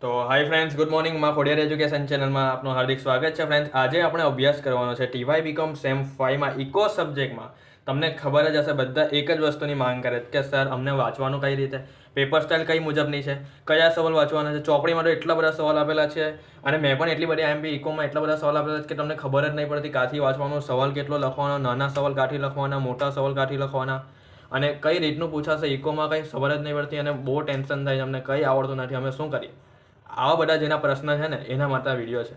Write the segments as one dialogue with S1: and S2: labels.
S1: તો hi friends, good morning. માં Khodiyar education ચેનલમાં આપનું હાર્દિક સ્વાગત છે. ફ્રેન્ડ્સ, આજે આપણે અભ્યાસ કરવાનો છે ટીવાય બીકોમ સેમ 5માં ઇકો સબ્જેક્ટમાં. તમને ખબર જ હશે, બધા એક જ વસ્તુની માંગ કરે કે સર અમને વાંચવાનું કઈ રીતે, પેપર સ્ટાઇલ કઈ મુજબની છે, કયા સવાલ વાંચવાના છે. ચોપડીમાં તો એટલા બધા સવાલ આપેલા છે અને મેં પણ એટલી બધી આઈએમપી ઇકોમાં એટલા બધા સવાલ આપેલા છે કે તમને ખબર જ નહીં પડતી કાથી વાંચવાનો, સવાલ કેટલો લખવાનો, નાના સવાલ કાથી લખવાના, મોટા સવાલ કાથી લખવાના અને કઈ રીતનું પૂછાશે ઇકોમાં કંઈ ખબર જ નહીં પડતી અને બહુ ટેન્શન થાય. અમને કંઈ આવડતું નથી, અમે શું કરીએ? આવા બધા જેના પ્રશ્ન છે ને એના માટે આ વિડીયો છે.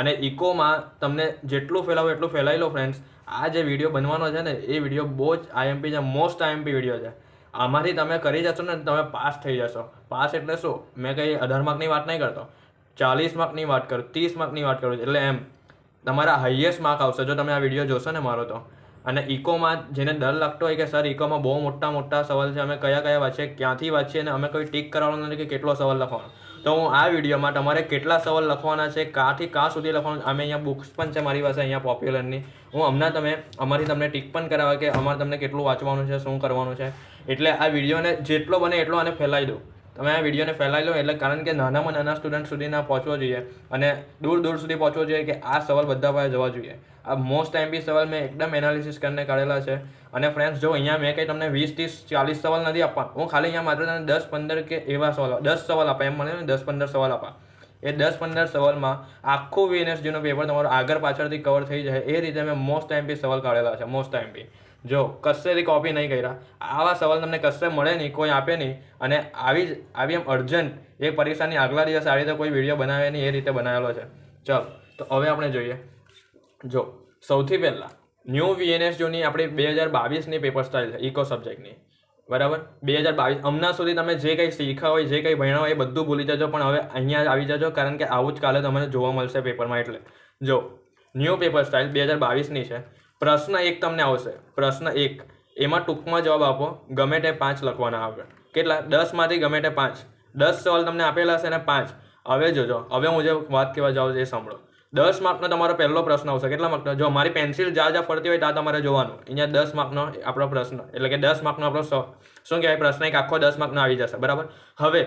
S1: અને ઇકોમાં તમને જેટલું ફેલાવો એટલું ફેલાઈ લો ફ્રેન્ડ્સ. આ જે વિડીયો બનવાનો છે ને એ વિડીયો બહુ જ આઈએમપી છે, મોસ્ટ આઈએમપી વિડીયો છે. આમાંથી તમે કરી જશો ને તમે પાસ થઈ જશો. પાસ એટલે શું? મેં કંઈ 18 માર્કની વાત નહીં કરતો, 40 માર્કની વાત કરું, 30 માર્કની વાત કરું. એટલે એમ તમારા હાઈએસ્ટ માર્ક આવશે જો તમે આ વિડીયો જોશો ને મારો તો. અને ઇકોમાં જેને ડર લાગતો હોય કે સર ઇકોમાં બહુ મોટા મોટા સવાલ છે, અમે કયા કયા વાંચીએ, ક્યાંથી વાંચીએ ને અમે કોઈ ટીક કરવાનું નથી કે કેટલો સવાલ લખવાનો, તો હું આ વિડીયોમાં તમારે કેટલા સવાલ લખવાના છે, કાંથી કાં સુધી લખવાનું, અમે અહીંયા બુક્સ પણ છે મારી પાસે અહીંયા પોપ્યુલરની, હું હમણાં અમારી તમને ટીક પણ કરાવવા કે અમારે તમને કેટલું વાંચવાનું છે, શું કરવાનું છે. એટલે આ વિડીયોને જેટલો બને એટલો આને ફેલાવી દો. તમે આ વિડીયોને ફેલાવી લો એટલે કારણ કે નાનામાં નાના સ્ટુડન્ટ સુધી ના પહોંચવો જોઈએ અને દૂર દૂર સુધી પહોંચવો જોઈએ કે આ સવાલ બધા પાસે જવા જોઈએ. આ મોસ્ટ આઈએમપી સવાલ મેં એકદમ એનાલિસિસ કરીને કાઢેલા છે. અને ફ્રેન્ડ્સ જો અહીંયા મેં કંઈ તમને 20, 30, 40 સવાલ નથી આપવા, હું ખાલી અહીંયા માત્ર તમને 10, 15 કે એવા સવાલ 10 સવાલ આપા, એમ મને 10, 15 સવાલ આપા. એ 10, 15 સવાલમાં આખું વીએનએસજીનું પેપર તમારું આગળ પાછળથી કવર થઈ જાય એ રીતે મેં મોસ્ટ આઈએમપી સવાલ કાઢેલા છે. મોસ્ટ આઈએમપી જો કશેથી કોપી નહીં કર્યા. આવા સવાલ તમને કશે મળે નહીં, કોઈ આપે નહીં. અને આવી એમ અર્જન્ટ એ પરીક્ષાની આગલા દિવસ આ રીતે કોઈ વિડીયો બનાવે નહીં એ રીતે બનાવેલો છે. ચાલો તો હવે આપણે જોઈએ. જો સૌથી પહેલાં ન્યૂ વીએનએસજીની આપણી 2022ની પેપર સ્ટાઇલ છે ઇકો સબ્જેક્ટની, બરાબર. 2022 હમણાં સુધી તમે જે કંઈ શીખ્યા હોય, જે કંઈ ભણ્યા હોય એ બધું ભૂલી જજો, પણ હવે અહીંયા આવી જજો કારણ કે આવું જ કાલે તમને જોવા મળશે પેપરમાં. એટલે જો ન્યૂ પેપર સ્ટાઇલ 2022ની છે. પ્રશ્ન 1 તમને આવશે. પ્રશ્ન 1 એમાં ટૂંકમાં જવાબ આપો, ગમે તે 5 લખવાના આવે. કેટલા? 10માંથી ગમે તે 5. 10 સવાલ તમને આપેલા છે ને 5. હવે જોજો, હવે હું જે વાત કહેવા જાઉં છું એ સાંભળો. 10 માર્કનો તમારો પહેલો પ્રશ્ન આવશે. કેટલા માર્કનો? જો મારી પેન્સિલ જ્યાં ફરતી હોય ત્યાં તમારે જોવાનું. અહીંયા 10 માર્કનો આપણો પ્રશ્ન, એટલે કે 10 માર્કનો આપણો શું કહેવાય પ્રશ્ન, એક આખો 10 માર્કનો આવી જશે, બરાબર. હવે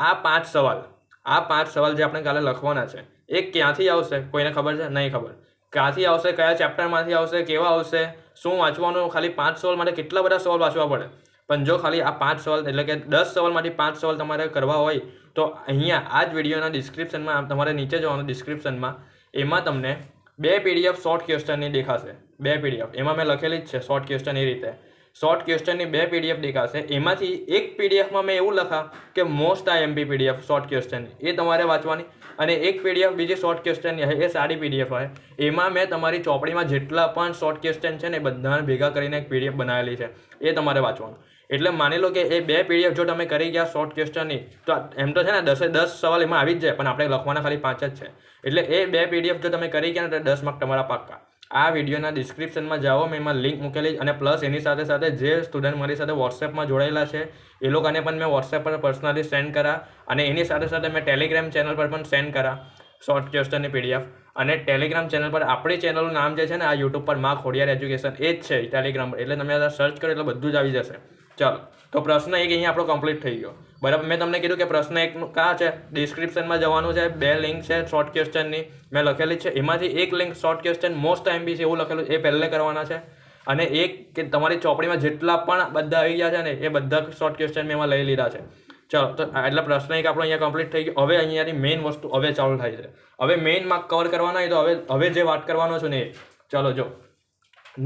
S1: આ 5 સવાલ જે આપણે કાલે લખવાના છે એ ક્યાંથી આવશે કોઈને ખબર છે? નહીં ખબર. ક્યાંથી આવશે, કયા ચેપ્ટરમાંથી આવશે, કેવા આવશે, શું વાંચવાનું, ખાલી 5 સવાલ માટે કેટલા બધા સવાલ વાંચવા પડે. પણ જો ખાલી આ 5 સવાલ એટલે કે 10 સવાલમાંથી 5 સવાલ તમારે કરવા હોય તો અહીંયા આ જ વિડીયોના ડિસ્ક્રિપ્શનમાં તમારે નીચે જવાનું, ડિસ્ક્રિપ્શનમાં એમાં તમને 2 PDF શોર્ટ ક્વેશ્ચનની દેખાશે. 2 PDF એમાં મેં લખેલી જ છે શોર્ટ ક્વેશ્ચન એ રીતે. શોર્ટ ક્વેશ્ચનની 2 PDF દેખાશે. એમાંથી એક PDFમાં મેં એવું લખા કે મોસ્ટ આઈએમપી PDF શોર્ટ ક્વેશ્ચનની, એ તમારે વાંચવાની. અને એક PDF બીજી શોર્ટ ક્વેશ્ચનની છે, એ સારી PDF હોય. એમાં મેં તમારી ચોપડીમાં જેટલા પણ શોર્ટ ક્વેશ્ચન છે ને એ બધાને ભેગા કરીને એક PDF બનાવેલી છે, એ તમારે વાંચવાનું. એટલે માની લો કે એ 2 PDF જો તમે કરી ગયા શોર્ટ ક્વેશ્ચનની તો એમ તો છે ને 10 સવાલ એમાં આવી જ જાય, પણ આપણે લખવાના ખાલી 5 જ છે. એટલે એ 2 PDF જો તમે કરી ગયા ને તો 10 માર્ક તમારા પાક્કા. આ વિડીયોના ડિસ્ક્રિપ્શનમાં જાઓ, મેં એમાં લિંક મૂકેલી. અને પ્લસ એની સાથે સાથે જે સ્ટુડન્ટ મારી સાથે વોટ્સએપમાં જોડાયેલા છે એ લોકોને પણ મેં વોટ્સએપ પર પર્સનલી સેન્ડ કરા. અને એની સાથે સાથે મેં ટેલિગ્રામ ચેનલ પર પણ સેન્ડ કરા શોર્ટ ક્વેશ્ચનની PDF. અને ટેલિગ્રામ ચેનલ પર આપણી ચેનલનું નામ જે છે ને આ યુટ્યુબ પર માં ખોડિયાર એજ્યુકેશન એ જ છે ટેલિગ્રામ પર. એટલે તમે સર્ચ કરો એટલે બધું જ આવી જશે. ચાલો તો પ્રશ્ન 1 અહીંયા આપણો કમ્પ્લીટ થઈ ગયો, બરાબર. મેં તમને કીધું કે પ્રશ્ન 1 ક્યાં છે? ડિસ્ક્રિપ્શનમાં જવાનું છે. 2 લિંક છે શોર્ટ ક્વેશ્ચનની મેં લખેલી છે. એમાંથી એક link short question most IMP છે એવું લખેલું, એ પહેલે કરવાના છે. અને એક કે તમારી ચોપડીમાં જેટલા પણ બધા આવી ગયા છે ને એ બધા શોર્ટ ક્વેશ્ચન મેં એમાં લઈ લીધા છે. ચાલો તો એટલે પ્રશ્ન 1 આપણો અહીંયા કમ્પ્લીટ થઈ ગયો. હવે અહીંયાની મેઇન વસ્તુ હવે ચાલુ થાય છે. હવે મેઇન માર્ક કવર કરવાના હોય તો હવે જે વાત કરવાનો છું ને એ ચાલો જો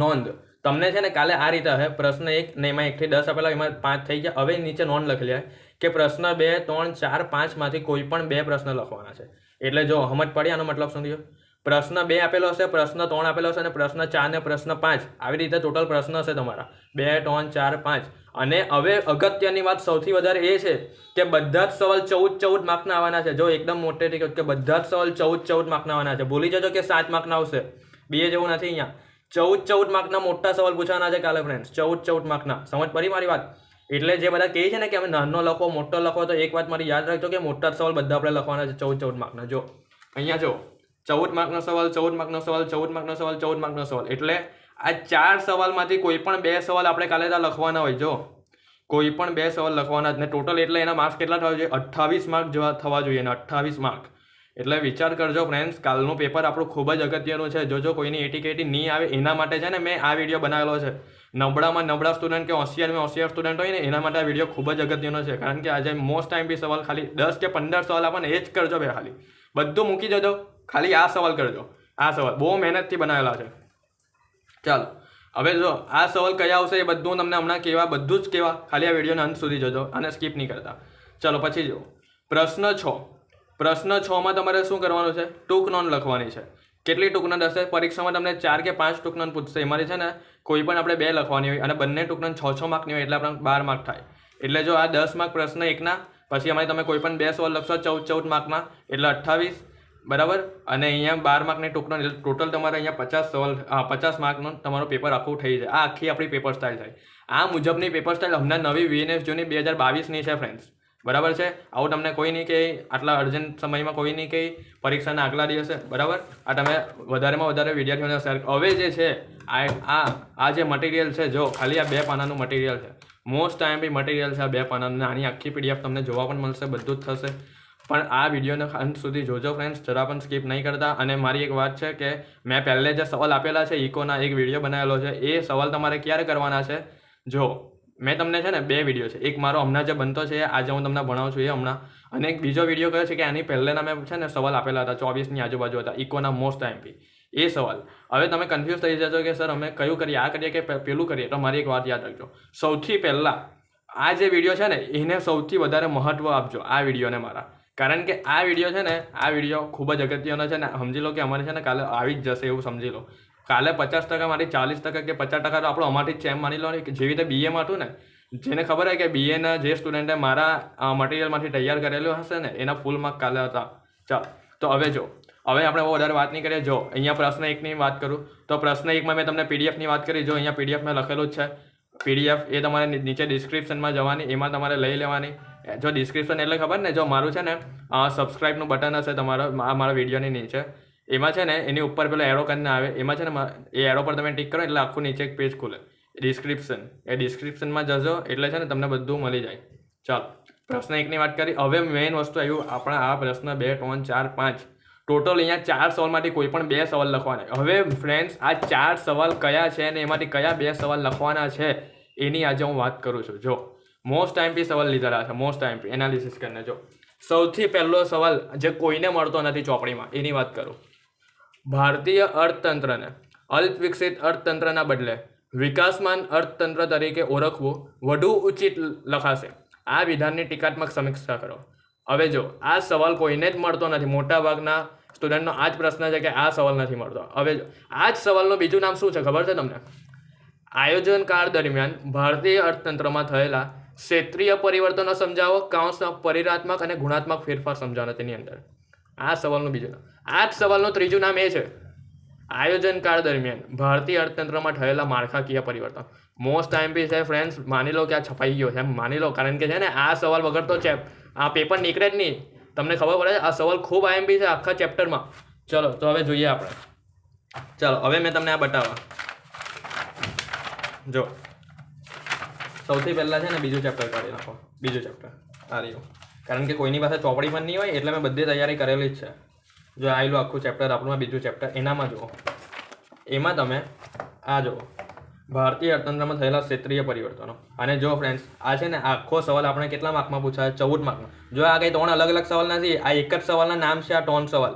S1: નોંધ. તમને છે ને કાલે આ રીતે હે પ્રશ્ન 1 ને એમાં 1 થી 10 આપેલા, એમાં 5 થઈ ગયા. હવે નીચે નોંધ લખેલી હોય કે પ્રશ્ન 2, 3, 4, 5માંથી કોઈ પણ 2 પ્રશ્ન લખવાના છે. એટલે જો સમજ પડી આનો મતલબ શું થયો? પ્રશ્ન 2 આપેલો હશે, પ્રશ્ન 3 આપેલો હશે અને પ્રશ્ન 4 ને પ્રશ્ન 5 આવી રીતે ટોટલ પ્રશ્ન હશે તમારા 2, 3, 4, 5. અને હવે અગત્યની વાત સૌથી વધારે એ છે કે બધા જ સવાલ 14 માર્કના આવવાના છે. જો એકદમ મોટેથી કહું કે બધા જ સવાલ 14 માર્કના આવવાના છે. ભૂલી જજો કે 7 માર્કના આવશે, બીએ જેવું નથી. અહીંયા 14 માર્કના મોટા સવાલ પૂછવાના છે કાલે ફ્રેન્ડ્સ. 14 માર્કના. સમજ પડી મારી વાત? એટલે જે બધા કહે છે ને કે અમે નાનો લખો મોટો લખો, તો એક વાત મારી યાદ રાખજો કે મોટા સવાલ બધા આપણે લખવાના છે 14 માર્કના. જો અહીંયા જો 14 માર્કનો સવાલ, 14 માર્કનો સવાલ, 14 માર્કનો સવાલ, 14 માર્કનો સવાલ. એટલે આ 4 સવાલમાંથી કોઈ પણ 2 સવાલ આપણે કાલે ત્યાં લખવાના હોય. જો કોઈ પણ 2 સવાલ લખવાના જ ને ટોટલ એટલે એના માર્ક્સ કેટલા થવા જોઈએ? 28 માર્ક જેવા થવા જોઈએ ને 28 માર્ક. એટલે વિચાર કરજો ફ્રેન્ડ્સ, કાલનું પેપર આપણું ખૂબ જ અગત્યનું છે. જો કોઈની એટીકેટી નહીં આવે એના માટે છે ને મેં આ વિડીયો બનાવેલો છે. નબળામાં નબળા સ્ટુડન્ટ કે હોશિયારમાં હોશિયાર સ્ટુડન્ટ હોય ને એના માટે આ વિડીયો ખૂબ જ અગત્યનો છે. કારણ કે આજે મોસ્ટ ટાઈમ બી સવાલ ખાલી 10 કે 15 સવાલ આપણને એ જ કરજો બે ખાલી. બધું મૂકી જજો, ખાલી આ સવાલ કરજો. આ સવાલ બહુ મહેનતથી બનાવેલા છે. ચાલો હવે જો આ સવાલ કયા આવશે એ બધું તમને હમણાં કહેવા, બધું જ કહેવા, ખાલી આ વિડીયોના અંત સુધી જોજો અને સ્કીપ નહીં કરતા. ચાલો પછી જો પ્રશ્ન 6. પ્રશ્ન 6માં તમારે શું કરવાનું છે? ટૂંક નોંધ લખવાની છે. કેટલી ટૂંક નોંધ હશે? પરીક્ષામાં તમને 4 કે 5 ટૂંક નોંધ પૂછશે. એમાંથી છે ને કોઈ પણ આપણે 2 લખવાની હોય અને બંને ટૂંક નોંધ 6 માર્કની હોય એટલે આપણે 12 માર્ક થાય. એટલે જો આ 10 માર્ક પ્રશ્ન એકના, પછી અમારે તમે કોઈ પણ 2 સવાલ લખશો 14 માર્કના એટલે 28 બરાબર. અને અહીંયા 12 માર્કની ટૂંક નોંધ એટલે ટોટલ તમારે અહીંયા 50 સવાલ 50 માર્કનું તમારું પેપર આખું થઈ જાય. આ આખી આપણી પેપર સ્ટાઇલ થાય. આ મુજબની પેપર સ્ટાઇલ હમણાં નવી VNS જૂની 2022ની છે ફ્રેન્ડ્સ. બરાબર છે? આવું તમને કોઈ નહીં કહે, આટલા અર્જન્ટ સમયમાં કોઈ નહીં કહે, પરીક્ષાના આગલા દિવસે. બરાબર? આ તમે વધારેમાં વધારે વિદ્યાર્થીઓને શેર. હવે જે છે આ જે મટીરિયલ છે, જો ખાલી આ 2 પાનાનું મટીરિયલ છે. મોસ્ટ ટાઈમ બી મટીરિયલ છે આ 2 પાનાનું. આની આખી PDF તમને જોવા પણ મળશે, બધું જ થશે. પણ આ વિડીયોને અંત સુધી જોજો ફ્રેન્ડ્સ, જરા પણ સ્કીપ નહીં કરતા. અને મારી એક વાત છે કે મેં પહેલે જે સવાલ આપેલા છે ઇકોના, એક વિડીયો બનાવેલો છે. એ સવાલ તમારે ક્યારે કરવાના છે? જો મેં તમને છે ને 2 વિડીયો છે. એક મારો હમણાં જે બનતો છે આજે હું તમને ભણાવું છું એ હમણાં, અને એક બીજો વિડીયો કયો છે કે આની પહેલેના મેં છે ને સવાલ આપેલા હતા 24ની આજુબાજુ હતા ઇકોના મોસ્ટ ટાઈમથી. એ સવાલ હવે તમે કન્ફ્યુઝ થઈ જશો કે સર અમે કયું કરીએ, આ કરીએ કે પેલું કરીએ. તો મારી એક વાત યાદ રાખજો, સૌથી પહેલાં આ જે વિડીયો છે ને એને સૌથી વધારે મહત્ત્વ આપજો આ વિડીયોને મારા. કારણ કે આ વિડીયો છે ને, આ વિડીયો ખૂબ જ અગત્યનો છે ને. સમજી લો કે અમારે છે ને કાલે આવી જ જશે એવું સમજી લો. કાલે 50% મારી 40% કે 50% તો આપણો અમારથી જ છે એમ માની લો ને. જેવી રીતે BAમાં હતું ને, જેને ખબર હોય કે BAના જે સ્ટુડન્ટે મારા મટીરિયલમાંથી તૈયાર કરેલું હશે ને એના ફૂલ માર્ક કાલે હતા. ચાલો તો હવે જો હવે આપણે બહુ વધારે વાત નહીં કરીએ. જો અહીંયા પ્રશ્ન 1ની વાત કરું તો પ્રશ્ન 1માં મેં તમને PDFની વાત કરી. જો અહીંયા PDFમાં લખેલું જ છે. PDF એ તમારે નીચે ડિસ્ક્રિપ્શનમાં જવાની, એમાં તમારે લઈ લેવાની. જો ડિસ્ક્રિપ્શન એટલે ખબર ને, જો મારું છે ને સબસ્ક્રાઈબનું બટન હશે તમારો મારા વિડીયોની નીચે, એમાં છે ને એની ઉપર પેલો એરો કરીને આવે, એમાં છે ને એ એરો પર તમે ટિક કરો એટલે આખું નીચે એક પેજ ખુલે ડિસ્ક્રિપ્શન. એ ડિસ્ક્રિપ્શનમાં જજો એટલે છે ને તમને બધું મળી જાય. ચાલો પ્રશ્ન 1ની વાત કરી. હવે મેઇન વસ્તુ આવ્યું આપણા આ પ્રશ્ન 2, 3, 4, 5 ટોટલ અહીંયા 4 સવાલમાંથી કોઈ પણ 2 સવાલ લખવાના. હવે ફ્રેન્ડ્સ આ 4 સવાલ કયા છે અને એમાંથી કયા 2 સવાલ લખવાના છે એની આજે હું વાત કરું છું. જો મોસ્ટ ટાઈમથી સવાલ લીધેલા છે, મોસ્ટ ટાઈમથી એનાલિસિસ કરીને. જો સૌથી પહેલો સવાલ જે કોઈને મળતો નથી ચોપડીમાં એની વાત કરું. ભારતીય અર્થતંત્રને અલ્પ વિકસિત અર્થતંત્રના બદલે વિકાસમાન અર્થતંત્ર તરીકે ઓળખવું વધુ ઉચિત લખાશે. આ વિધાનની ટીકાત્મક સમીક્ષા કરો. હવે જો આ સવાલ કોઈને જ મળતો નથી. મોટાભાગના સ્ટુડન્ટનો આ જ પ્રશ્ન છે કે આ સવાલ નથી મળતો. હવે જો આ જ સવાલનું બીજું નામ શું છે ખબર છે તમને? આયોજન કાળ દરમિયાન ભારતીય અર્થતંત્રમાં થયેલા ક્ષેત્રીય પરિવર્તનો સમજાવો, કાઉન્સમાં પરિણાત્મક અને ગુણાત્મક ફેરફાર સમજાવો તેની અંદર. આ સવાલનું બીજું નામ. આ જ સવાલનું ત્રીજું નામ એ છે આયોજન કાળ દરમિયાન ભારતીય અર્થતંત્રમાં થયેલા માળખાકીય પરિવર્તન. મોસ્ટ ટાઈમ બી છે ફ્રેન્ડ્સ, માની લો કે આ છપાઈ ગયો છે એમ માની લો. કારણ કે છે ને આ સવાલ વગર તો આ પેપર નીકળે જ નહીં. તમને ખબર પડે આ સવાલ ખૂબ IMP છે આખા ચેપ્ટરમાં. ચલો તો હવે જોઈએ આપણે. ચાલો હવે મેં તમને આ બતાવવા. જો સૌથી પહેલાં છે ને બીજું ચેપ્ટર કાઢી નાખો. બીજું ચેપ્ટર આ રહ્યું. કારણ કે કોઈની પાસે ચોપડી પણ નહીં હોય એટલે મેં બધી તૈયારી કરેલી જ છે. જો આવેલું આખું ચેપ્ટર આપણું બીજું ચેપ્ટર, એનામાં જુઓ. એમાં તમે આ જુઓ ભારતીય અર્થતંત્રમાં થયેલા ક્ષેત્રીય પરિવર્તનો. અને જો ફ્રેન્ડ્સ આ છે ને આખો સવાલ આપણે કેટલા માર્કમાં પૂછાય? 14 માર્કમાં. જો આ કંઈ 3 અલગ અલગ સવાલ નથી, આ એક જ સવાલના નામ છે. આ 3 સવાલ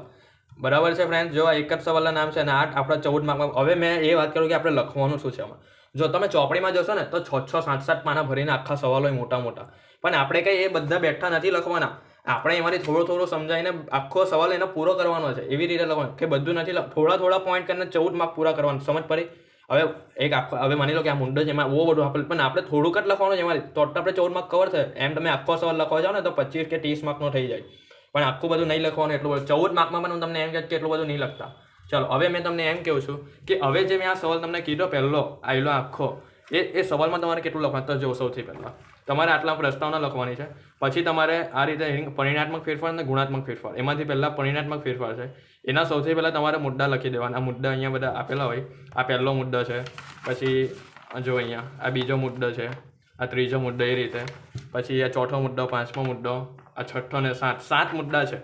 S1: બરાબર છે ફ્રેન્ડ્સ. જો આ એક જ સવાલના નામ છે અને આ આપણા 14 માર્કમાં. હવે મેં એ વાત કરું કે આપણે લખવાનું શું છે આમાં. જો તમે ચોપડીમાં જશો ને તો 6-6, 7-7 પાના ભરીને આખા સવાલ હોય મોટા મોટા. પણ આપણે કંઈ એ બધા બેઠા નથી લખવાના. આપણે એમાંથી થોડું સમજાવીને આખો સવાલ એનો પૂરો કરવાનો છે. એવી રીતે લખવાનું કે બધું નથી, થોડા પોઈન્ટ કરીને 14 માર્ક પૂરા કરવાનું. સમજ પડી? હવે એક આખો હવે માની લો કે આ મુંડો છે એમાં બહુ બધું આપણે, પણ આપણે થોડુંક જ લખવાનું છે એમાંથી તો આપણે 14 માર્ક કવર થાય. એમ તમે આખો સવાલ લખવા જાઓ ને તો 25 કે 30 માર્કનો થઈ જાય. પણ આખું બધું નહીં લખવાનું. એટલું બધું 14 માર્કમાં પણ હું તમને એમ કહે કે એટલું બધું નહીં લખતા. ચાલો હવે મેં તમને એમ કહું છું કે હવે જે મેં આ સવાલ તમને કીધો પહેલો આવેલો આખો એ સવાલમાં તમારે કેટલું લખવાનું? તો જો સૌથી પહેલાં તમારે આટલા પ્રસ્તાવના લખવાની છે. પછી તમારે આ રીતે પરિણાત્મક ફેરફાર અને ગુણાત્મક ફેરફાર. એમાંથી પહેલાં પરિણાત્મક ફેરફાર છે. એના સૌથી પહેલાં તમારે મુદ્દા લખી દેવાના. આ મુદ્દા અહીંયા બધા આપેલા હોય. આ પહેલો મુદ્દો છે. પછી જો અહીંયા આ બીજો મુદ્દો છે. આ ત્રીજો મુદ્દો એ રીતે, પછી આ ચોથો મુદ્દો, પાંચમો મુદ્દો, આ છઠ્ઠો ને સાત મુદ્દા છે,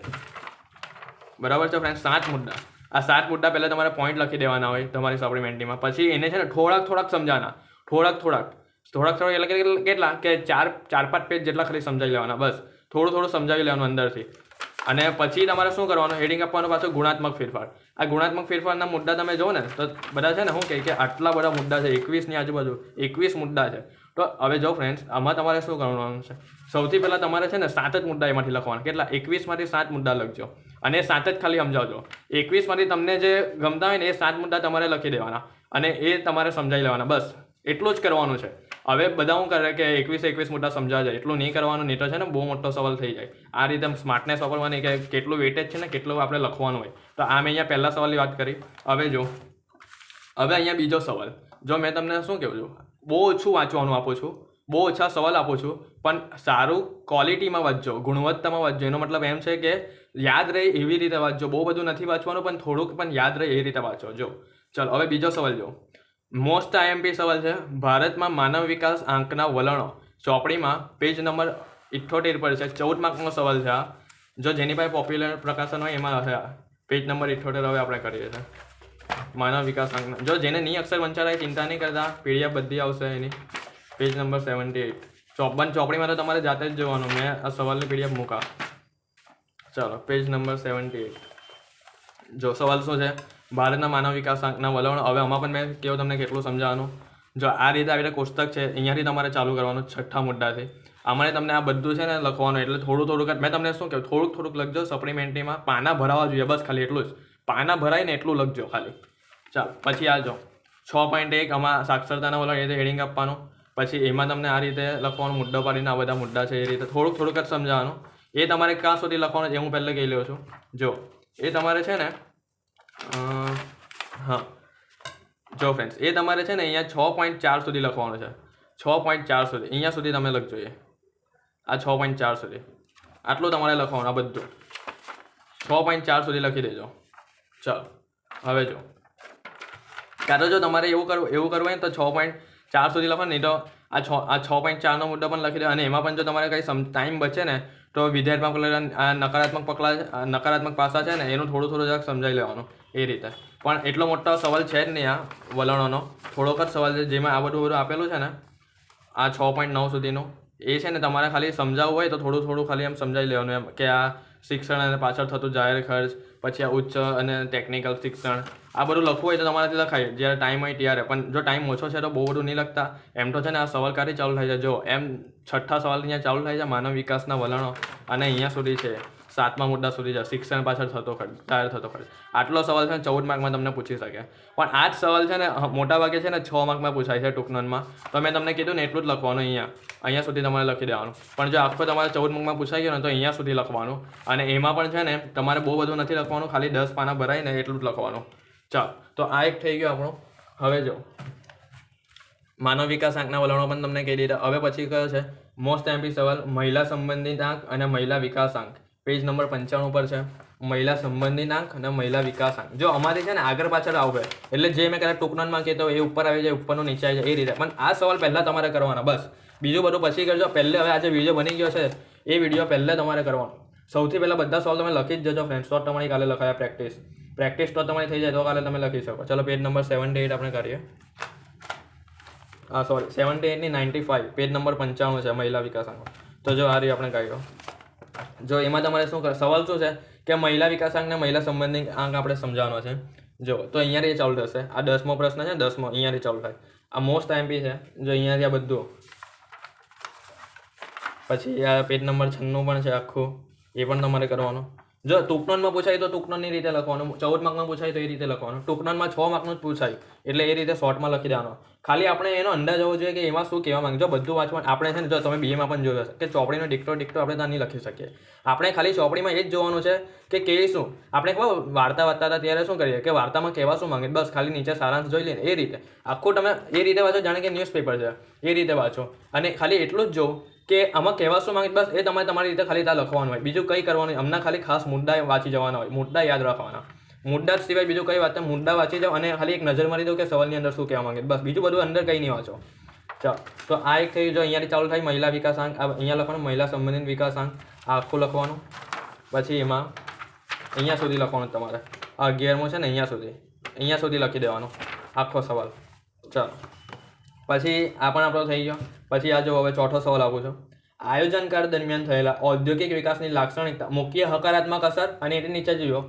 S1: બરાબર છે ફ્રેન્ડ, 7 મુદ્દા. આ 7 મુદ્દા પહેલાં તમારે પોઈન્ટ લખી દેવાના હોય તમારી સપ્લિમેન્ટરીમાં. પછી એને છે ને થોડાક સમજાવવાના, થોડાક એટલે કેટલા કે 4-5 પેજ જેટલા ખાલી સમજાવી લેવાના, બસ થોડું સમજાવી લેવાનું અંદરથી. અને પછી તમારે શું કરવાનું, હેડિંગ આપવાનું પાછું ગુણાત્મક ફેરફાર. આ ગુણાત્મક ફેરફારના મુદ્દા તમે જુઓ ને તો બધા છે ને શું કહે કે આટલા બધા મુદ્દા છે, 21ની આજુબાજુ 21 મુદ્દા છે. તો હવે જો ફ્રેન્ડ્સ, આમાં તમારે શું કરવાનું છે, સૌથી પહેલાં તમારે છે ને 7 જ મુદ્દા એમાંથી લખવાના. કેટલા? 21માંથી 7 મુદ્દા લખજો અને 7 જ ખાલી સમજાવજો. 21માંથી તમને જે ગમતા હોય ને એ 7 મુદ્દા તમારે લખી દેવાના અને એ તમારે સમજાવી લેવાના, બસ એટલું જ કરવાનું છે. હવે બધા શું કરે કે 21 મુદ્દા સમજાવી જાય, એટલું નહીં કરવાનું, નહીં તો છે ને બહુ મોટો સવાલ થઈ જાય. આ રીતે સ્માર્ટનેસ વાપરવાની કે કેટલું વેટેજ છે ને કેટલું આપણે લખવાનું હોય. તો આ મેં અહીંયા પહેલા સવાલની વાત કરી. હવે અહીંયા બીજો સવાલ. જો મેં તમને શું કહું છું, બહુ ઓછું વાંચવાનું આપું છું, બહુ ઓછા સવાલ આપું છું, પણ સારું ક્વોલિટીમાં વાંચજો, ગુણવત્તામાં વાંચજો. એનો મતલબ એમ છે કે યાદ રહે એવી રીતે વાંચજો. બહુ બધું નથી વાંચવાનું, પણ થોડુંક પણ યાદ રહે એ રીતે વાંચો. જો ચલો હવે બીજો સવાલ જો, મોસ્ટ આઈએમપી સવાલ છે. ભારતમાં માનવ વિકાસ આંકના વલણો, ચોપડીમાં પેજ નંબર 78 પર છે. 14 માર્કનો સવાલ છે આ. જો જેની પાસે પોપ્યુલર પ્રકાશન હોય એમાં હશે પેજ નંબર 78. હવે આપણે કરીએ છીએ માનવ વિકાસ આંકના. જો જેને નહીં અક્ષર વંચારાય ચિંતા નહીં કરતા, પીડીએફ બધી આવશે એની. પેજ નંબર 78 ચોપડીમાં તો તમારે જાતે જ જોવાનું. મેં આ સવાલની પીડીએફ મૂકા. ચાલો પેજ નંબર 78. જો સવાલ શું છે, ભારતના માનવ વિકાસ આંકના વલણ. હવે આમાં પણ મેં કેવું તમને કેટલું સમજાવવાનું. જો આ રીતે આવી રીતે કોષ્ટક છે, અહીંયાથી તમારે ચાલુ કરવાનું 6ઠ્ઠા મુદ્દાથી. આમાં તમને આ બધું છે ને લખવાનું, એટલે થોડું મેં તમને શું કહ્યું, થોડુંક લખજો. સપ્લિમેન્ટરીમાં પાના ભરાવા જોઈએ, બસ ખાલી એટલું જ. પાના ભરાય ને એટલું લખજો ખાલી. ચાલો પછી આ જો 6.1 આમાં સાક્ષરતાના વલણ, એ રીતે હેડિંગ આપવાનું. પછી એમાં તમને આ રીતે લખવાનું, મુદ્દો પાડીને આ બધા મુદ્દા છે એ રીતે થોડુંક જ સમજાવવાનું. એ તમારે ક્યાં સુધી લખવાનું એ હું પહેલાં કહી લઉં છું. જો એ તમારે છે ને હા જો ફ્રેન્ડ્સ, એ તમારે છે ને અહીંયા 6.4 સુધી લખવાનું છે. 6.4 સુધી અહીંયા સુધી તમે લખજો. આ 6.4 સુધી આટલું તમારે લખવાનું, આ બધું 6.4 સુધી લખી દેજો. ચાલો હવે જો, કાં તો જો તમારે એવું કરવું હોય ને તો 6.4 સુધી લખો, નહીં તો આ 6.4નો મુદ્દો પણ લખી દો. અને એમાં પણ જો તમારે કંઈ ટાઈમ બચે ને તો વિધેયાત્મક નકારાત્મક પાસા છે ને એનું થોડું જરાક સમજાવી લેવાનું એ રીતે. પણ એટલો મોટો સવાલ છે જ નહીં આ વલણોનો, થોડોક જ સવાલ છે જેમાં આ બધું આપેલું છે ને આ 6.9 સુધીનું. એ છે ને તમારે ખાલી સમજાવવું હોય તો થોડું ખાલી એમ સમજાવી લેવાનું એમ કે આ શિક્ષણ અને પાછળ થતું જાહેર ખર્ચ, પછી આ ઉચ્ચ અને ટેકનિકલ શિક્ષણ, આ બધું લખવું હોય તો તમારાથી લખાય જ્યારે ટાઈમ હોય ત્યારે. પણ જો ટાઈમ ઓછો છે તો બહુ બધું નહીં લખતા. એમ તો છે ને આ સવાલ ક્યાંથી ચાલુ થાય છે, જો એમ 6ઠ્ઠા સવાલ અહીંયા ચાલુ થાય છે, માનવ વિકાસના વલણો, અને અહીંયા સુધી છે 7મા મુદ્દા સુધી છે, શિક્ષણ પાછળ થતો ખર્ચ, જાહેર થતો ખર્ચ. આટલો સવાલ છે ને 14 માર્કમાં તમને પૂછી શકે. પણ આ જ સવાલ છે ને મોટા ભાગે છે ને 6 માર્કમાં પૂછાય છે ટૂંકનોનમાં. તો મેં તમને કીધું ને એટલું જ લખવાનું, અહીંયા સુધી તમારે લખી દેવાનું. પણ જો આખો તમારે 14 માર્કમાં પૂછાઈ ગયો ને તો અહીંયા સુધી લખવાનું. અને એમાં પણ છે ને તમારે બહુ બધું નથી લખવાનું, ખાલી 10 પાના ભરાઈને એટલું જ લખવાનું. ચાલો તો આ એક થઈ ગયો આપણો. હવે જો માનવ વિકાસ આંકના વલણો પણ તમને કહી દીધા. હવે પછી કયો છે મોસ્ટ એમપી સવાલ, મહિલા સંબંધિત આંક અને મહિલા વિકાસ આંક. પેજ નંબર 95 પર છે મહિલા સંબંધિત આંક અને મહિલા વિકાસ આંક. જો અમારી છે ને આગળ પાછળ આવે એટલે જે મેં કદાચ ટૂંકનોનમાં કહેતો એ ઉપર આવી જાય, ઉપરનું નીચે આવી જાય એ રીતે. પણ આ સવાલ પહેલાં તમારે કરવાના, બસ બીજું બધું પછી કરજો. પહેલે હવે આજે વિડીયો બની ગયો છે એ વિડીયો પહેલાં તમારે કરવાનો. સૌથી પહેલાં બધા સવાલ તમે લખી જ જજો ફ્રેન્ડ્સ, તો તમારી કાલે લખાયા પ્રેક્ટિસ તો તમારી થઈ જાય તો કાલે તમે લખી શકો. ચલો પેજ નંબર 78 આપણે કરીએ. સોરી 78 ની 95 પેજ નંબર 95 છે મહિલા વિકાસ આંક. તો જો આ રીતે આપણે કાઢ્યો. જો એમાં તમારે શું સવાલ શું છે કે મહિલા વિકાસ આંક ને મહિલા સંબંધિત આંક આપણે સમજાવવાનો છે. જો તો અહીંયાથી ચાલુ થશે. આ 10મો પ્રશ્ન છે, 10મો અહીંયાથી ચાલુ થાય. આ મોસ્ટ આઈએમપી છે. જો અહીંયાથી આ બધું, પછી આ પેજ નંબર 96 પણ છે આખું, એ પણ તમારે કરવાનું. જો ટૂંકનોનમાં પૂછાય તો ટૂંકનોની રીતે લખવાનું, 14 માર્કમાં પૂછાય તો એ રીતે લખવાનું. ટૂંકનોનમાં 6 માર્કનું જ પૂછાય એટલે એ રીતે શોર્ટમાં લખી દેવાનો. ખાલી આપણે એનો અંદાજ હોવો જોઈએ કે એમાં શું કહેવા માંગે. જો બધું વાંચવાનું આપણે છે ને, જો તમે બીએમાં પણ જોયું હશે કે ચોપડીનો ડિક્ટો આપણે ત્યાં નહીં લખી શકીએ. આપણે ખાલી ચોપડીમાં એ જ જોવાનું છે કે કેવી શું. આપણે ખબર વાર્તા વાંચતા હતા ત્યારે શું કરીએ કે વાર્તામાં કહેવા શું માંગે, બસ ખાલી નીચે સારાંશ જોઈ લઈને એ રીતે આખું તમે એ રીતે વાંચો જાણે કે ન્યૂઝપેપર છે એ રીતે વાંચો. અને ખાલી એટલું જ જો કે આમાં કહેવા શું માંગે, બસ એ તમારી રીતે ખાલી ત્યાં લખવાનું હોય, બીજું કંઈ કરવાનું હોય. હમણાં ખાલી ખાસ મુદ્દા વાંચી જવાના હોય, મુદ્દા યાદ રાખવાના. મુદ્દા સિવાય બીજું કઈ વાત, મુદ્દા વાંચી જાઓ અને ખાલી એક નજર મારી દો કે સવાલની અંદર શું કહેવા માંગે, બસ બીજું બધું અંદર કંઈ નહીં વાંચો. ચાલો, તો આ એક થયું. જો અહીંયાથી ચાલુ થાય મહિલા વિકાસાંક, અહીંયા લખવાનું મહિલા સંબંધિત વિકાસાંક, આખું લખવાનું. પછી એમાં અહીંયા સુધી લખવાનું તમારે. 11મો છે ને અહીંયા સુધી લખી દેવાનો આખો સવાલ. ચાલો, પછી આ પણ આપણો થઈ ગયો. પછી આ જો હવે ચોથો સવાલ આપું છું. આયોજનકાળ દરમિયાન થયેલા ઔદ્યોગિક વિકાસની લાક્ષણિકતા, મુખ્ય હકારાત્મક અસર, અને એની નીચે જોયો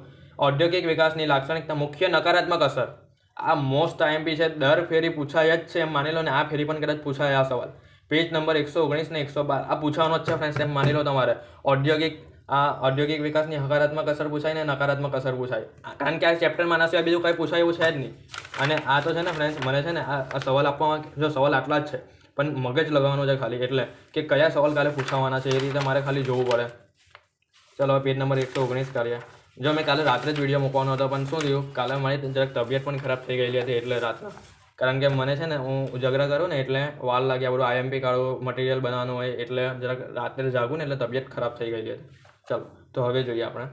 S1: ઔદ્યોગિક વિકાસની લાક્ષણિકતા, મુખ્ય નકારાત્મક અસર. આ મોસ્ટ આઈએમપી છે, દર ફેરી પૂછાય જ છે એમ માની લો ને. આ ફેરી પણ કદાચ પૂછાય આ સવાલ. પેજ નંબર 119 ને 112 આ પૂછવાનો જ છે ફ્રેન્ડ્સ, એમ માની લો તમારે. ઔદ્યોગિક વિકાસની હકારાત્મક અસર પૂછાય ને નકારાત્મક અસર પૂછાય, કારણ કે આ ચેપ્ટરમાં આના સિવાય બીજું કંઈ પૂછાય એવું છે જ નહીં. અને આ તો છે ને ફ્રેન્ડ્સ, મને છે ને આ સવાલ આપવામાં, જો સવાલ આટલા જ છે પણ મગજ લગાવવાનું છે ખાલી, એટલે કે કયા સવાલ કાલે પૂછાવાના છે એ રીતે મારે ખાલી જોવું પડે. ચલો પેજ નંબર 119 કરીએ. જો મેં કાલે રાત્રે જ વિડીયો મૂકવાનો હતો, પણ શું થયું, કાલે મારી જરાક તબિયત પણ ખરાબ થઈ ગયેલી હતી એટલે રાતના. કારણ કે મને છે ને હું ઉજાગરા કરું ને એટલે વાર લાગ્યા, બધું આઈએમપી કાઢું, મટીરિયલ બનાવવાનું હોય એટલે જરાક રાત્રે જાગું ને એટલે તબિયત ખરાબ થઈ ગયેલી હતી. ચાલો, તો હવે જોઈએ આપણે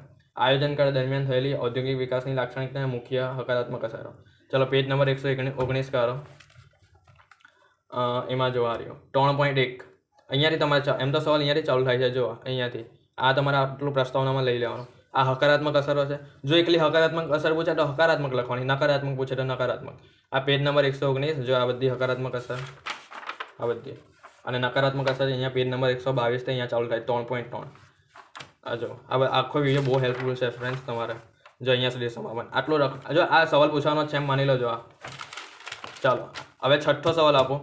S1: આયોજનકાળ દરમિયાન થયેલી ઔદ્યોગિક વિકાસની લાક્ષણિકતા અને મુખ્ય હકારાત્મક અસરો. ચલો પેજ નંબર 119 કરો. એમાં જોવા રહ્યો 3.1. અહીંયાથી તમારે એમ તો સવાલ અહીંયાથી ચાલુ થાય છે. જો અહીંયાથી આ તમારે આટલું પ્રસ્તાવનામાં લઈ લેવાનું. આ હકારાત્મક અસરો છે. જો એકલી હકારાત્મક અસર પૂછે તો હકારાત્મક લખવાની, નકારાત્મક પૂછે તો નકારાત્મક. આ પેજ નંબર 119. જો આ બધી હકારાત્મક અસર, આ બધી, અને નકારાત્મક અસર અહીંયા પેજ નંબર 122 થી અહીંયા ચાલુ થાય 3.3. આ જો આ આખો વિડીયો બહુ હેલ્પફુલ છે ફ્રેન્ડ્સ તમારે. જો અહીંયા સુધી સમાપન આટલું જો આ સવાલ પૂછવાનો છે એમ માની લો. જો આ ચાલો હવે છઠ્ઠો સવાલ આપો.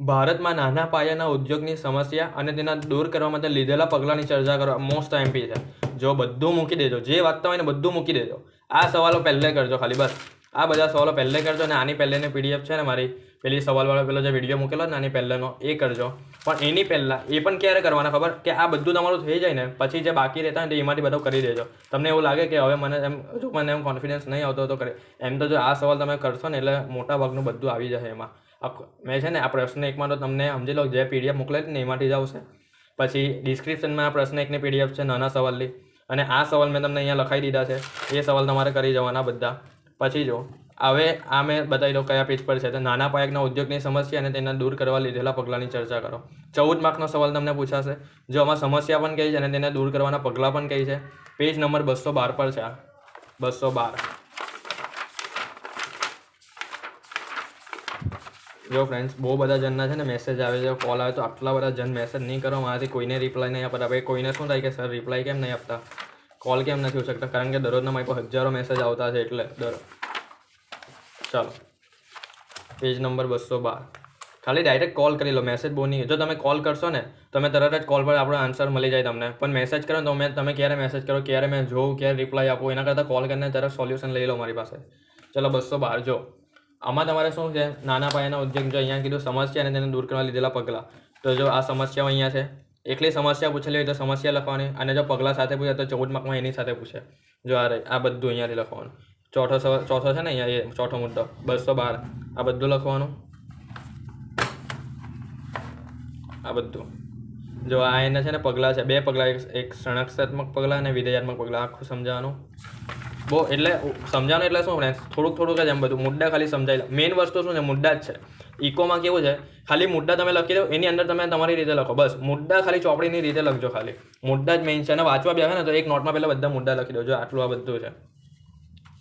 S1: ભારતમાં નાના પાયાના ઉદ્યોગની સમસ્યા અને તેના દૂર કરવા માટે લીધેલા પગલાંની ચર્ચા કરો. મોસ્ટ એમપી છે. જો બધું મૂકી દેજો, જે વાંચતા હોય ને બધું મૂકી દેજો. આ સવાલો પહેલે કરજો ખાલી, બસ આ બધા સવાલો પહેલે કરજો. અને આની પહેલેની પીડીએફ છે ને મારી, પેલી સવાલવાળો પેલો જે વિડીયો મૂકેલો ને આની પહેલેનો, એ કરજો. પણ એની પહેલાં એ પણ ક્યારે કરવાના ખબર, કે આ બધું તમારું થઈ જાય ને પછી જે બાકી રહેતા હોય ને એમાંથી બધું કરી દેજો. તમને એવું લાગે કે હવે મને એમ કોન્ફિડન્સ નહીં આવતો તો કરે, એમ તો જો આ સવાલ તમે કરશો ને એટલે મોટા ભાગનું બધું આવી જશે એમાં. મેં છે ને આ પ્રશ્ન એકમાં તો તમને સમજી લો, જે પીડીએફ મોકલેલી ને એમાંથી જ આવશે. પછી ડિસ્ક્રિપ્શનમાં આ પ્રશ્ન એકની પીડીએફ છે નાના સવાલની, અને આ સવાલ મેં તમને અહીંયા લખાઈ દીધા છે. એ સવાલ તમારે કરી જવાના બધા. પછી જો હવે આ મેં બતાવી દઉં કયા પેજ પર છે. તો નાના પાયાના ઉદ્યોગની સમસ્યા અને તેના દૂર કરવા લીધેલા પગલાંની ચર્ચા કરો. 14 માર્કનો સવાલ તમને પૂછાશે. જો આમાં સમસ્યા પણ કહી છે અને તેને દૂર કરવાના પગલાં પણ કહી છે. પેજ નંબર 212 પર છે. 212. જો ફ્રેન્ડ્સ, બહુ બધા જણના છે ને મેસેજ આવે છે, કોલ આવે, તો આટલા બધા જણ મેસેજ નહીં કરો. મારાથી કોઈને રિપ્લાય નહીં આપતા. ભાઈ કોઈને શું થાય કે સર રિપ્લાય કેમ નહીં આપતા, કોલ કેમ નથી શકતા, કારણ કે દરરોજના મારી પર હજારો મેસેજ આવતા છે એટલે ચાલો પેજ નંબર 212. ખાલી ડાયરેક્ટ કોલ કરી લો, મેસેજ બહુ નહીં. જો તમે કોલ કરશો ને તમે તરત જ કોલ પર આપણો આન્સર મળી જાય તમને. પણ મેસેજ કરો તો તમે ક્યારે મેસેજ કરો, ક્યારે મેં જોઉં, ક્યારે રિપ્લાય આપું, એના કરતાં કોલ કરીને તરત સોલ્યુશન લઈ લો મારી પાસે. ચલો 212. જો આમાં તમારે શું છે, નાના પાયાના ઉદ્યોગ. જો અહીંયા કીધું સમસ્યા અને તેને દૂર કરવા લીધેલા પગલાં. તો જો આ સમસ્યાઓ અહીંયા છે. એકલી સમસ્યા પૂછેલી હોય તો સમસ્યા લખવાની, અને જો પગલાં સાથે પૂછે તો 14 માર્કમાં એની સાથે પૂછે. જો આ બધું અહીંયાથી લખવાનું. ચોથો છે ને અહીંયા, એ ચોથો મુદ્દો 212. આ બધું લખવાનું. આ બધું જો આ એના છે ને પગલાં છે, 2 પગલાં, એક સંરક્ષણાત્મક પગલાં અને વિધેયાત્મક પગલાં. આખું સમજાવવાનું. બહુ એટલે સમજાવવાનું એટલે શું ફ્રેન્ડ્સ, થોડુંક જ એમ બધું મુદ્દા ખાલી સમજાવી લો. મેઇન વસ્તુ શું છે, મુદ્દા જ છે. ઇકોમાં કેવું છે, ખાલી મુદ્દા તમે લખી દો, એની અંદર તમે તમારી રીતે લખો. બસ મુદ્દા ખાલી ચોપડીની રીતે લખજો. ખાલી મુદ્દા જ મેઇન છે. અને વાંચવા બેસે ને તો એક નોટમાં પહેલાં બધા મુદ્દા લખી દો. જો આટલું આ બધું છે,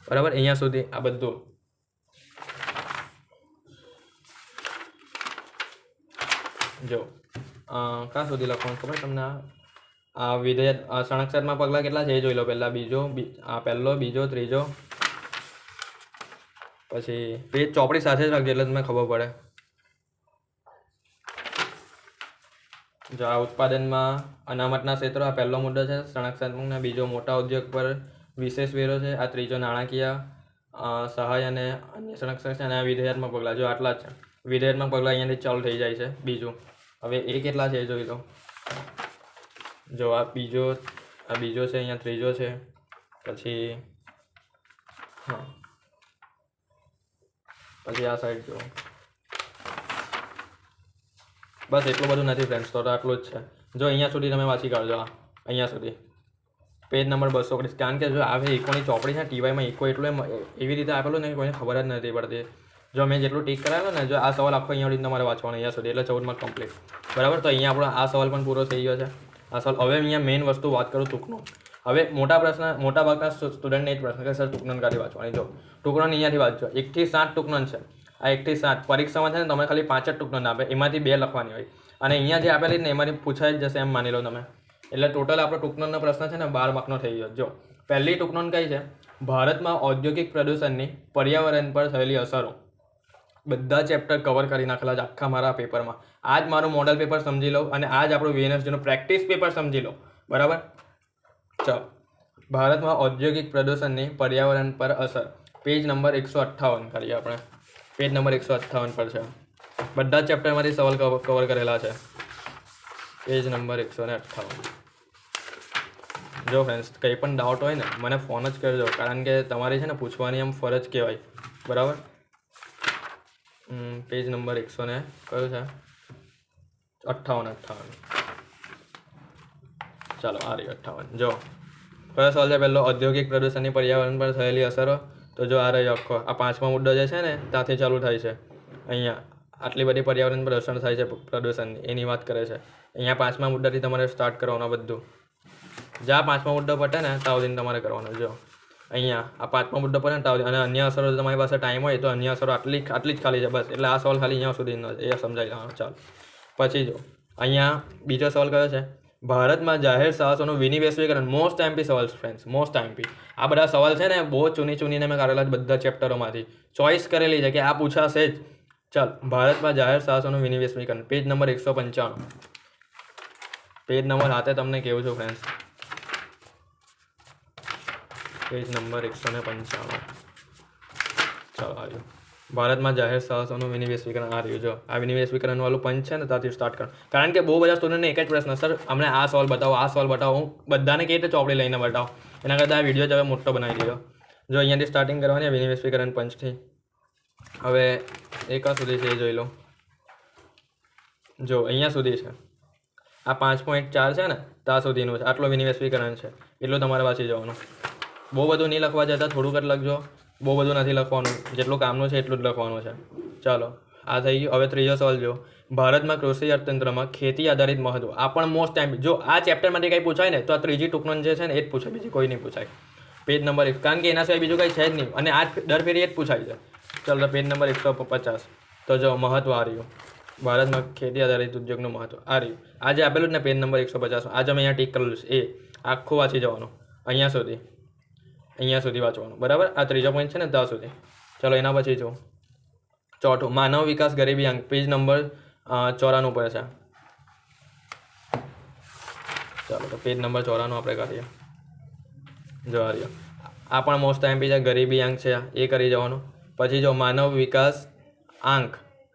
S1: બરાબર, અહીંયા સુધી આ બધું. જો ક્યાં સુધી લખવાનું ખબર તમને? આ વિધેયક સંરક્ષણમાં પગલાં કેટલા છે એ જોઈ લો પહેલાં. પહેલો, બીજો, ત્રીજો, પછી પેજ ચોપડી સાથે જ રાખજો એટલે તમને ખબર પડે. જો આ ઉત્પાદનમાં અનામતના ક્ષેત્રો, આ પહેલો મુદ્દો છે સંરક્ષણાત્મકના. બીજો મોટા ઉદ્યોગ પર વિશેષ વેરો છે. આ ત્રીજો નાણાકીય સહાય અને અન્ય સંરક્ષણ છે. અને આ વિધેયાત્મક પગલાં. જો આટલા જ છે વિધેયાત્મક પગલાં, અહીંયાથી ચાલુ થઈ જાય છે. બીજું હવે એ કેટલા છે એ જોઈ લો. જો આ બીજો છે, અહીંયા ત્રીજો છે, પછી હા, પછી આ સાઈડ જો. બસ એટલું બધું નથી ફ્રેન્ડ્સ, તો આટલું જ છે. જો અહીંયા સુધી તમે વાંચી કાઢજો. અહીંયા સુધી પેજ નંબર 219. કારણ કે જો આ ઇકોની ચોપડી છે ટીવાયમાં, ઇકો એટલું એવી રીતે આપેલું ને કોઈને ખબર જ નથી પડતી. જો મેં જેટલું ટીક કરાવેલું ને, જો આ સવાલ આખો અહીંયા સુધી તમારે વાંચવાનો અહીંયા સુધી, એટલે 14 માર્ક કમ્પ્લીટ. બરાબર, તો અહીંયા આપણો આ સવાલ પણ પૂરો થઈ ગયો છે. આ સવાલ હવે અહીંયા મેઇન વસ્તુ વાત કરું ટૂંકનો. હવે મોટા ભાગના સ્ટુડન્ટને જ પ્રશ્ન કે સર ટૂંકનોન કાઢી વાંચવાની. જો ટૂંકનોન અહીંયાથી વાંચજો. 1 થી 7 ટૂંકનોન છે. આ 1 થી 7 પરીક્ષામાં છે ને તમે ખાલી 5 જ ટૂંકનોન આપે, એમાંથી 2 લખવાની હોય. અને અહીંયા જે આપેલી ને એમાંથી પૂછાઈ જ જશે એમ માની લો તમે. એટલે ટોટલ આપણો ટૂંકનોનનો પ્રશ્ન છે ને 12 માર્કનો થઈ ગયો. જો પહેલી ટૂંકનોન કઈ છે? ભારતમાં ઔદ્યોગિક પ્રદૂષણની પર્યાવરણ પર થયેલી અસરો. બધા ચેપ્ટર કવર કરી નાખેલા છે આખા મારા પેપરમાં. આ જ મારું મોડલ પેપર સમજી લો અને આ જ આપણું VNSGનું પ્રેક્ટિસ પેપર સમજી લો. બરાબર, ચાલો. ભારતમાં ઔદ્યોગિક પ્રદૂષણની પર્યાવરણ પર અસર, પેજ નંબર 158 કરીએ આપણે. પેજ નંબર 158 પર છે. બધા ચેપ્ટરમાંથી સવાલ કવર કરેલા છે. Page number 158. જો ફ્રેન્ડ્સ કંઈ પણ ડાઉટ હોય ને મને ફોન જ કરજો, કારણ કે તમારી છે ને પૂછવાની એમ ફરજ કહેવાય. બરાબર, પેજ નંબર 100 ને કયું છે? 58. ચાલો આ રહ્યું 58. જો કયો સવાલ છે પહેલો? ઔદ્યોગિક પ્રદૂષણની પર્યાવરણ પર થયેલી અસરો. તો જો આ રહ્યો આખો આ 5મો મુદ્દો જે છે ને ત્યાંથી ચાલુ થાય છે. અહીંયા આટલી બધી પર્યાવરણ પર અસર થાય છે પ્રદૂષણની, એની વાત કરે છે. અહીંયા 5મા મુદ્દાથી તમારે સ્ટાર્ટ કરવાનું બધું. જ્યાં 5મો મુદ્દો પટે ને ત્યાં સુધી તમારે કરવાનું. જો અહીંયા આ 5મો મુદ્દો પડે ને ત્યાં અને અન્ય અસરો તમારી પાસે ટાઈમ હોય તો અન્ય અસરો આટલી જ ખાલી છે બસ. એટલે આ સવાલ ખાલી અહીંયા સુધીનો એ સમજાઈ લેવાનો. ચાલો પછી જો અહીંયા બીજો સવાલ કયો છે? ભારતમાં જાહેર સાહસોનું વિનિવેશીકરણ. મોસ્ટ એમપી સવાલ ફ્રેન્ડ્સ, મોસ્ટ એમપી. આ બધા સવાલ છે ને બહુ ચૂનીને મેં કાઢેલા જ બધા ચેપ્ટરોમાંથી ચોઈસ કરેલી છે કે આ પૂછાશે જ. ચાલ, ભારતમાં જાહેર સાહસોનું વિનિવેશીકરણ, પેજ નંબર 195. પેજ નંબર હાથે તમને કેવું છું ફ્રેન્ડ્સ, પેજ નંબર 195. ચાલો આવ્યું. ભારતમાં જાહેર સાહસોનું વિનિવેશીકરણ આ રહ્યું. જો આ વિનિવેશીકરણ વાળું પંચ છે ને ત્યાંથી સ્ટાર્ટ કરો, કારણ કે બહુ બધા સ્ટુડન્ટને એક જ પ્રશ્ન, સર અમને આ સવાલ બતાવો, આ સવાલ બતાવો. હું બધાને કઈ રીતે ચોપડી લઈને બતાવો? એના કરતાં આ વિડીયો જ હવે મોટો બનાવી દીધો. જો અહીંયાથી સ્ટાર્ટિંગ કરવાની વિનિવેશીકરણ પંચથી. હવે એકા સુધી છે એ જોઈ લો. જો અહીંયા સુધી છે, આ 5.4 છે ને ત્યાં સુધીનું છે. આટલો વિનિવેશીકરણ છે, એટલું તમારે વાંચી જવાનું. બહુ બધું નહીં લખવા જતાં થોડુંક જ લખજો. બહુ બધું નથી લખવાનું, જેટલું કામનું છે એટલું જ લખવાનું છે. ચાલો આ થઈ ગયું. હવે ત્રીજો સવાલ જો, ભારતમાં કૃષિ અર્થતંત્રમાં ખેતી આધારિત મહત્વ. આ પણ મોસ્ટ ટાઈમ. જો આ ચેપ્ટરમાંથી કંઈ પૂછાય ને તો આ ત્રીજી ટૂંકનોન જે છે ને એ જ પૂછાય, બીજી કોઈ નહીં પૂછાય. પેજ નંબર 1, કારણ કે એના સિવાય બીજું કંઈ છે જ નહીં અને આ દર ફેરી એ જ પૂછાય છે. ચાલો પેજ નંબર 150. તો જો મહત્વ આ રહ્યું, ભારતમાં ખેતી આધારિત ઉદ્યોગનું મહત્વ આ રહ્યું. આજે આપેલું જ ને પેજ નંબર 150. આજે મેં અહીંયા ટીક કરેલું છે એ આખું વાંચી જવાનું અહીંયા સુધી વાંચવાનું. બરાબર, આ ત્રીજો પોઈન્ટ છે ને ત્યાં સુધી. ચાલો એના પછી જો ચોથું, માનવ વિકાસ ગરીબી અંક, પેજ નંબર 94 પર છે. ચાલો તો પેજ નંબર 94 આપણે કરીએ. જો આ રહ્યો, આ પણ મોસ્ટ એમપી છે. ગરીબી અંક છે એ કરી જવાનું. પછી જો માનવ વિકાસ આંક,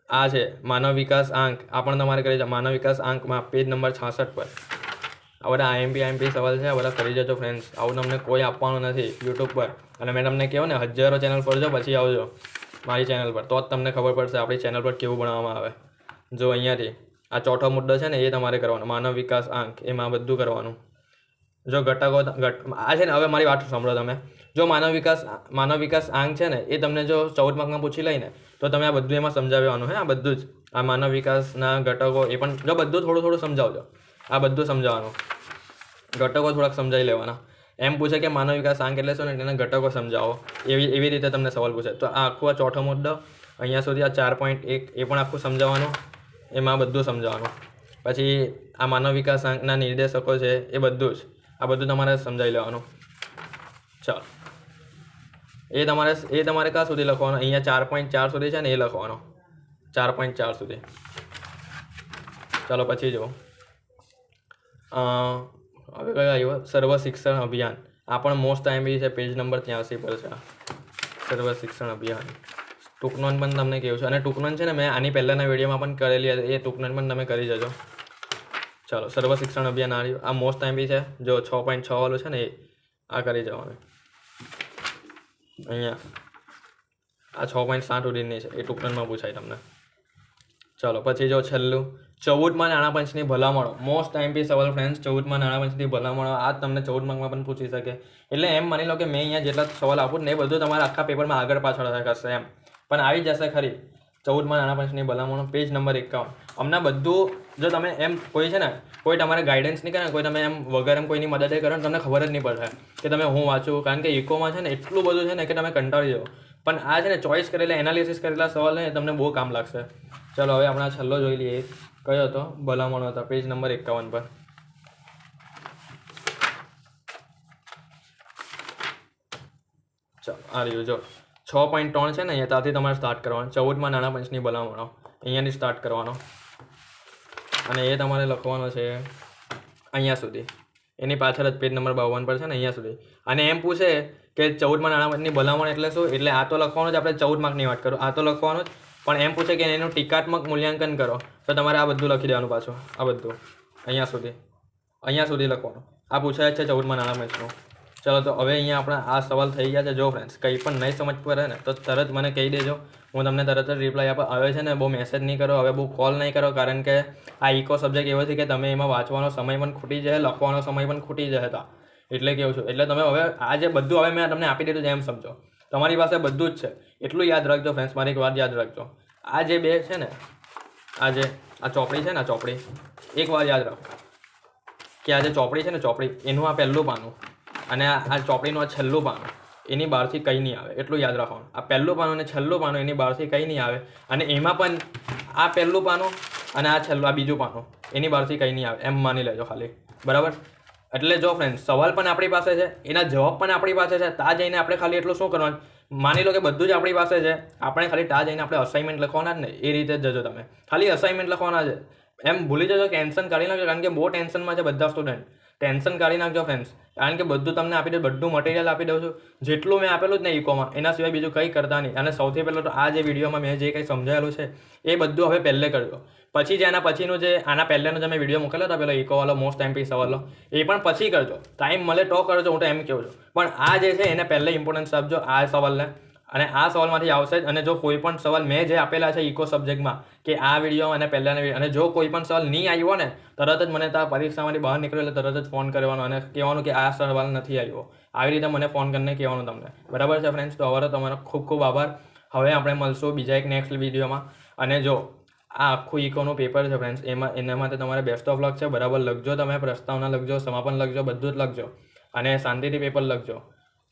S1: આ છે માનવ વિકાસ આંક, આ પણ તમારે કરી જાઓ. માનવ વિકાસ આંકમાં પેજ નંબર 66 પર આ બધા આઈએમપી સવાલ છે. આ બધા કરી જજો ફ્રેન્ડ્સ. આવું તમને કોઈ આપવાનું નથી યુટ્યુબ પર. અને મેં તમને કહું ને હજારો ચેનલ પર જો પછી આવજો મારી ચેનલ પર, તો જ તમને ખબર પડશે આપણી ચેનલ પર કેવું ભણાવવામાં આવે. જો અહીંયાથી આ ચોથો મુદ્દો છે ને એ તમારે કરવાનો, માનવ વિકાસ આંક, એમાં બધું કરવાનું. જો ઘટકો આ છે ને, હવે મારી વાત સાંભળો તમે. જો માનવ વિકાસ આંક છે ને એ તમને જો 14 માર્કમાં પૂછી લઈને તો તમે આ બધું એમાં સમજાવવાનું. હે આ બધું જ, આ માનવ વિકાસના ઘટકો એ પણ જો બધું થોડું સમજાવજો. આ બધું સમજાવવાનું, ઘટકો થોડાક સમજાવી લેવાના. એમ પૂછે કે માનવ વિકાસ આંક એટલે શું ને તેના ઘટકો સમજાવો, એવી રીતે તમને સવાલ પૂછે. તો આ આખું આ ચોથો મુદ્દો અહીંયા સુધી, આ 4.1 એ પણ આખું સમજાવવાનું, એમાં બધું સમજાવવાનું. પછી આ માનવ વિકાસ આંકના નિર્દેશકો છે એ બધું જ, આ બધું તમારે સમજાવી લેવાનું. ચાલો એ તમારે ક્યાં સુધી લખવાનું? અહીંયા 4.4 સુધી છે ને એ લખવાનો, 4.4 સુધી. ચાલો પછી જુઓ, હવે કયો આવ્યો? સર્વ શિક્ષણ અભિયાન. આ પણ મોસ્ટ એમપી છે, પેજ નંબર 83 પર છે. સર્વ શિક્ષણ અભિયાન ટૂંકનોન પણ તમને કહ્યું છે. અને ટૂંકનોન છે ને મેં આની પહેલાંના વિડીયોમાં પણ કરેલી હતી, એ ટૂંકનોન પણ તમે કરી જજો. ચાલો સર્વ શિક્ષણ અભિયાન આવ્યું. આ મોસ્ટ એમપી છે. જો 6.6 વાળું છે ને એ આ કરી જવાનું. અહીંયા આ 6.7 સુધીની છે, એ ટૂંકનોનમાં પૂછાય તમને. ચાલો પછી જો છેલ્લું, 14માં નાણાપંચની ભલામણો. મોસ્ટ એમપી સવાલ ફ્રેન્ડ્સ, 14માં નાણાપંચની ભલામણો. આ તમને 14 માર્કમાં પણ પૂછી શકે. એટલે એમ માની લો કે મેં અહીંયા જેટલા સવાલ આપું ને એ બધું તમારા આખા પેપરમાં આગળ પાછળ થશે એમ. પણ આવી જશે ખરી 14માં નાના પંચની ભલામણો પેજ નંબર 51. હમણાં બધું જો તમે એમ કોઈ છે ને કોઈ તમારે ગાઈડન્સ નહીં કરે, કોઈ તમે એમ વગર એમ કોઈની મદદ કરો ને તમને ખબર જ નહીં પડે કે તમે હું વાંચું. કારણ કે ઇકોમાં છે ને એટલું બધું છે ને કે તમે કંટાળી જાઓ. પણ આ છે ને ચોઈસ કરેલા એનાલિસિસ કરેલા સવાલ ને તમને બહુ કામ લાગશે. ચલો હવે આપણે છેલ્લો જોઈ લઈએ. કયો હતો? ભલામણો હતા પેજ નંબર 51 પર. ચાલો આ રહ્યું જો 6.3 છે ને અહીંયા ત્યાંથી તમારે સ્ટાર્ટ કરવાનું. 14માં નાના પંચની ભલામણો અહીંયાથી સ્ટાર્ટ કરવાનો અને એ તમારે લખવાનો છે અહીંયા સુધી. એની પાછળ જ પેજ નંબર 52 પર છે ને અહીંયા સુધી. અને એમ પૂછે કે 14માં નાના પંચની ભલામણ એટલે શું, એટલે આ તો લખવાનું જ. આપણે 14 માર્કની વાત કરું, આ તો લખવાનું જ. પણ એમ પૂછે કે એનું ટીકાત્મક મૂલ્યાંકન કરો તો તમારે આ બધું લખી દેવાનું પાછું. આ બધું અહીંયા સુધી લખવાનું. આ પૂછાય જ છે 14માં નાના પંચનું. ચલો તો હવે અહીંયા આપણા આ સવાલ થઈ ગયા છે. જો ફ્રેન્ડ્સ કંઈ પણ નહીં સમજ પડે ને તો તરત મને કહી દેજો, હું તમને તરત જ રિપ્લાય આપો. હવે છે ને બહુ મેસેજ નહીં કરો, હવે બહુ કોલ નહીં કરો, કારણ કે આ ઇકો સબ્જેક્ટ એવો છે કે તમે એમાં વાંચવાનો સમય પણ ખૂટી જાય, લખવાનો સમય પણ ખૂટી જાય હતા. એટલે કેવું છું, એટલે તમે હવે આ જે બધું હવે મેં તમને આપી દીધું છે એમ સમજો. તમારી પાસે બધું જ છે એટલું યાદ રાખજો ફ્રેન્ડ્સ. મારી એક વાત યાદ રાખજો, આ જે બે છે ને આ ચોપડી છે ને, આ ચોપડી એક વાર યાદ રાખો કે આ જે ચોપડી છે ને, ચોપડી એનું આ પહેલું પાનું અને આ ચોપડીનું આ છેલ્લું પાનું એની બહારથી કંઈ નહીં આવે. એટલું યાદ રાખવાનું. આ પહેલું પાનું અને છેલ્લું પાનું એની બહારથી કંઈ નહીં આવે. અને એમાં પણ આ પહેલું પાનું અને આ છેલ્લું આ બીજું પાનું એની બહારથી કંઈ નહીં આવે, એમ માની લેજો ખાલી. બરાબર? એટલે જો ફ્રેન્ડ સવાલ પણ આપણી પાસે છે, એના જવાબ પણ આપણી પાસે છે. ત્યાં જઈને આપણે ખાલી એટલું શું કરવાનું, માની લો કે બધું જ આપણી પાસે છે, આપણે ખાલી ત્યાં જઈને આપણે અસાઇનમેન્ટ લખવાના જ ને એ રીતે જ જજો. તમે ખાલી અસાઇનમેન્ટ લખવાના છે. એમ ભૂલી જજો, ટેન્શન કાઢી નાખજો, કારણ કે બહુ ટેન્શનમાં છે બધા સ્ટુડન્ટ. ટેન્શન કાઢી નાખજો ફ્રેન્ડ્સ, કારણ કે બધું તમને આપી દઉં, બધું મટીરિયલ આપી દઉં છું. જેટલું મેં આપેલું જ ને ઇકોમાં, એના સિવાય બીજું કંઈ કરતા નહીં. અને સૌથી પહેલાં તો આ જે વિડીયોમાં મેં જે કંઈ સમજાયેલું છે એ બધું હવે પહેલે કરજો. પછી જે આના પછીનું જે આના પહેલાંનો જે મેં વિડીયો મોકલેલો હતો પેલો ઇકોવાળો મોસ્ટ એમપી સવાલો, એ પણ પછી કરજો. ટાઈમ મળે તો કરજો, હું તો એમ કહું છું. પણ આ જે છે એને પહેલે ઇમ્પોર્ટન્સ આપજો આ સવાલને. અને આ સવાલમાંથી આવશે જ. અને જો કોઈ પણ સવાલ મેં જે આપેલા છે ઇકો સબ્જેક્ટમાં કે આ વિડીયો અને પહેલાંના વિડીયો, અને જો કોઈ પણ સવાલ નહીં આવ્યો ને તરત જ મને ત્યાં પરીક્ષામાંથી બહાર નીકળ્યો એટલે તરત જ ફોન કરવાનો અને કહેવાનું કે આ સવાલ નથી આવ્યો. આવી રીતે મને ફોન કરીને કહેવાનું તમને. બરાબર છે ફ્રેન્ડ્સ? તો હવે તમારો ખૂબ ખૂબ આભાર. હવે આપણે મળશું બીજા એક નેક્સ્ટ વિડીયોમાં. અને જો આ આખું ઇકોનું પેપર છે ફ્રેન્ડ્સ, એના માટે તમારે બેસ્ટ ઓફ લક છે. બરાબર લખજો, તમે પ્રસ્તાવના લખજો, સમાપન લખજો, બધું જ લખજો અને શાંતિથી પેપર લખજો.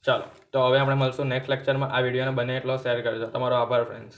S1: ચાલો તો હવે આપણે મળશું નેક્સ્ટ લેક્ચરમાં. આ વિડીયોને બને એટલો શેર કરજો. તમારો આભાર ફ્રેન્ડ્સ.